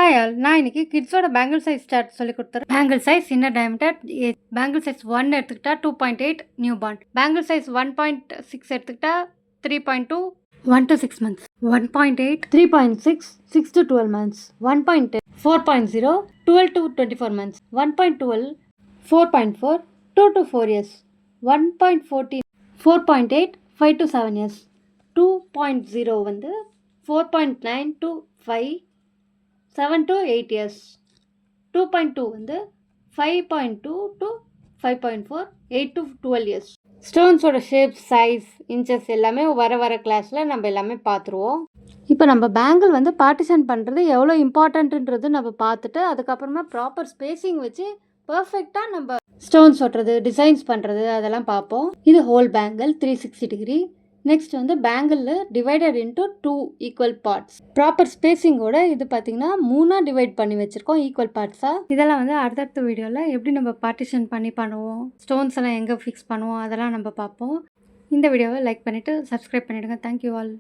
Hi all, நான் இன்னைக்கு கிட்ஸோட bangle size chart சொல்லி கொடுத்துறேன். Bangle size inner diameter, bangle size 1 எடுத்துக்கிட்டா 2.8 நியூ பார்ன், பேங்கிள் சைஸ் 1.6 எடுத்துக்கிட்டா 3.2 1 to 6 months, 1.8 3.6 6 to 12 months, 1.10 4.0 12 to 24 months, 1.12 4.4 2 to 4 years, 1.14 4.8 5 to 7 years, 2.0 வந்து 4.9 to 5 7 to 8 years, 2.2 வந்து 5.2 to 5.4 8 to 12 years. ஸ்டோன்ஸோட shape, size, inches எல்லாமே வர கிளாஸில் நம்ம எல்லாமே பார்த்துருவோம். இப்போ நம்ம பேங்கிள் வந்து பார்ட்டிஷன் பண்ணுறது எவ்வளோ இம்பார்ட்டன்ட்டுன்றது நம்ம பார்த்துட்டு அதுக்கப்புறமா ப்ராப்பர் ஸ்பேஸிங் வச்சு பர்ஃபெக்டாக நம்ம ஸ்டோன்ஸ் ஒட்டுறது, டிசைன்ஸ் பண்ணுறது அதெல்லாம் பார்ப்போம். இது ஹோல் பேங்கிள் 360 டிகிரி. நெக்ஸ்ட் வந்து பேங்கிளில் divided into 2 equal parts. Proper ஸ்பேஸிங்கோட இது பார்த்திங்கன்னா 3 டிவைட் பண்ணி வச்சுருக்கோம் ஈக்குவல் பார்ட்ஸாக. இதெல்லாம் வந்து அடுத்தடுத்த வீடியோவில் எப்படி நம்ம பார்ட்டிஷன் பண்ணி பண்ணுவோம், ஸ்டோன்ஸ் எல்லாம் எங்கே ஃபிக்ஸ் பண்ணுவோம் அதெல்லாம் நம்ம பார்ப்போம். இந்த வீடியோவை லைக் பண்ணிவிட்டு சப்ஸ்கிரைப் பண்ணிவிடுங்க. Thank you all.